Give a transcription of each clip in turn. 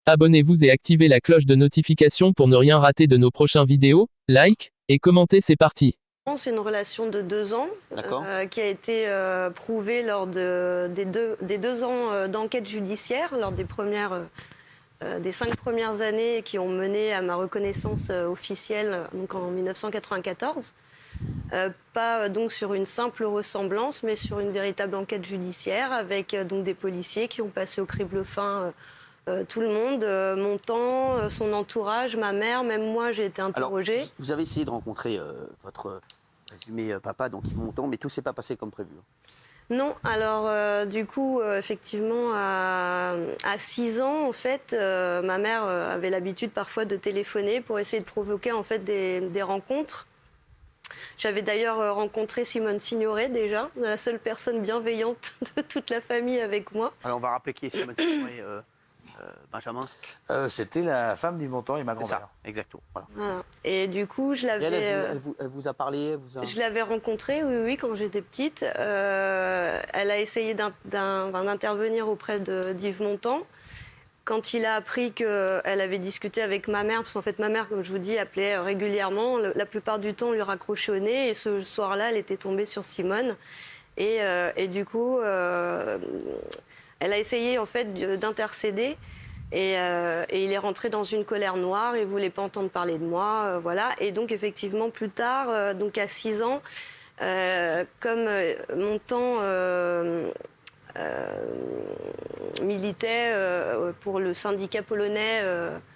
Abonnez-vous et activez la cloche de notification pour ne rien rater de nos prochaines vidéos. Like et commentez, c'est parti. C'est une relation de 2 ans qui a été prouvée lors des deux ans d'enquête judiciaire, lors des 5 premières années qui ont mené à ma reconnaissance officielle donc en 1994. Pas donc sur une simple ressemblance, mais sur une véritable enquête judiciaire avec donc des policiers qui ont passé au crible fin tout le monde, mon temps, son entourage, ma mère, même moi j'ai été interrogée. Alors, vous avez essayé de rencontrer votre présumé papa, donc Yves Montand, mais tout s'est pas passé comme prévu. Non, alors du coup, effectivement, à 6 ans, en fait, ma mère avait l'habitude parfois de téléphoner pour essayer de provoquer en fait des rencontres. J'avais d'ailleurs rencontré Simone Signoret déjà, la seule personne bienveillante de toute la famille avec moi. Alors on va rappeler qui est Simone Signoret, Benjamin. C'était la femme d'Yves Montand et ma C'est ça, grand-mère. exactement. Voilà. Voilà. Et du coup, je l'avais. Elle vous a parlé, Je l'avais rencontrée, oui, quand j'étais petite. Elle a essayé d'intervenir auprès d'Yves Montand. Quand il a appris qu'elle avait discuté avec ma mère, parce qu'en fait ma mère, comme je vous dis, appelait régulièrement, la plupart du temps on lui raccrochait au nez, et ce soir-là elle était tombée sur Simone. Et du coup, elle a essayé en fait d'intercéder, et il est rentré dans une colère noire, il voulait pas entendre parler de moi, voilà. Et donc effectivement plus tard, donc à 6 ans, comme Montand militait pour le syndicat polonais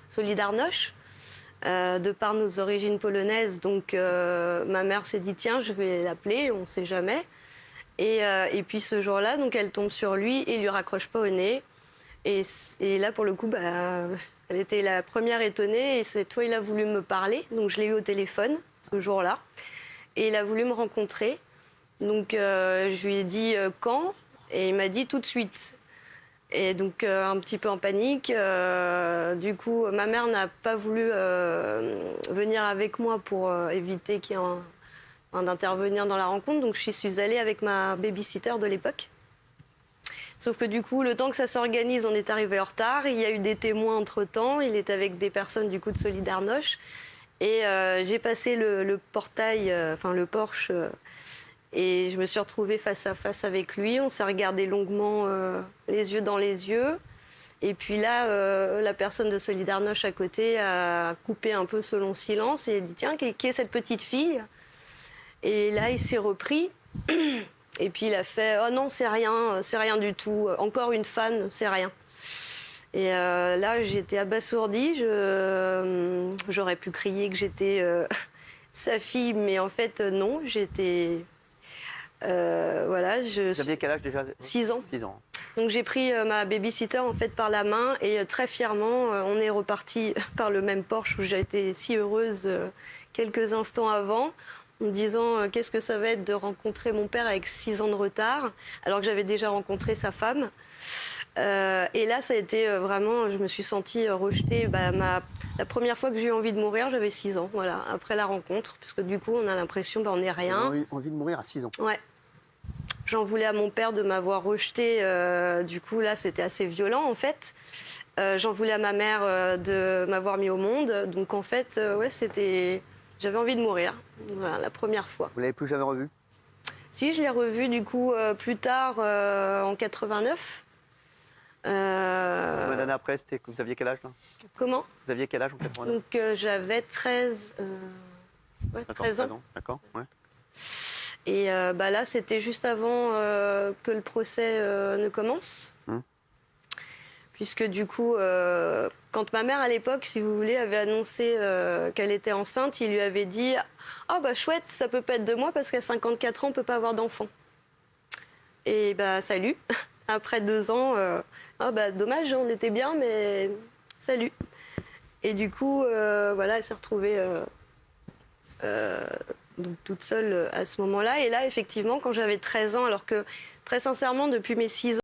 Solidarność, de par nos origines polonaises. Donc ma mère s'est dit tiens, je vais l'appeler, on ne sait jamais. Et puis ce jour-là, donc elle tombe sur lui et il lui raccroche pas au nez. Et là pour le coup, elle était la première étonnée, et cette fois il a voulu me parler. Donc je l'ai eu au téléphone ce jour-là et il a voulu me rencontrer. Donc je lui ai dit quand, et il m'a dit tout de suite. Et donc un petit peu en panique. Du coup, ma mère n'a pas voulu venir avec moi pour éviter qu'il y ait d'intervenir dans la rencontre. Donc je suis allée avec ma babysitter de l'époque. Sauf que du coup, le temps que ça s'organise, on est arrivé en retard. Il y a eu des témoins entre-temps. Il est avec des personnes du coup de Solidarność. Et j'ai passé le portail, le porche. Et je me suis retrouvée face à face avec lui. On s'est regardé longuement les yeux dans les yeux. Et puis là, la personne de Solidarność à côté a coupé un peu ce long silence et a dit tiens, qui est cette petite fille? Et là, il s'est repris. Et puis il a fait oh non, c'est rien du tout. Encore une fan, c'est rien. Et là, j'étais abasourdie. J'aurais pu crier que j'étais sa fille, mais en fait, non, j'étais. Voilà, Vous aviez quel âge déjà? 6 ans. 6 ans. Donc j'ai pris ma babysitter en fait par la main, et très fièrement, on est reparti par le même Porsche où j'ai été si heureuse quelques instants avant, en me disant qu'est-ce que ça va être de rencontrer mon père avec 6 ans de retard, alors que j'avais déjà rencontré sa femme. Et là, ça a été vraiment, je me suis sentie rejetée. La première fois que j'ai eu envie de mourir, j'avais 6 ans, voilà, après la rencontre, puisque du coup, on a l'impression on n'est rien. Vous avez eu envie de mourir à 6 ans? Ouais. J'en voulais à mon père de m'avoir rejetée. Du coup, là, c'était assez violent, en fait. J'en voulais à ma mère de m'avoir mis au monde. Donc, en fait, ouais, j'avais envie de mourir. Voilà, la première fois. Vous l'avez plus jamais revu? Si, je l'ai revu, du coup, plus tard, en 89. Combien d'années après, vous aviez quel âge là? Comment? Vous aviez quel âge en 89? Donc, j'avais 13 ans. D'accord, ouais. Et là, c'était juste avant que le procès ne commence. Puisque du coup, quand ma mère à l'époque, si vous voulez, avait annoncé qu'elle était enceinte, il lui avait dit « Ah chouette, ça peut pas être de moi parce qu'à 54 ans, on peut pas avoir d'enfant. » Et salut, après 2 ans, dommage, on était bien, mais salut. Et du coup, voilà, elle s'est retrouvée donc toute seule à ce moment-là. Et là, effectivement, quand j'avais 13 ans, alors que très sincèrement, depuis mes 6 ans,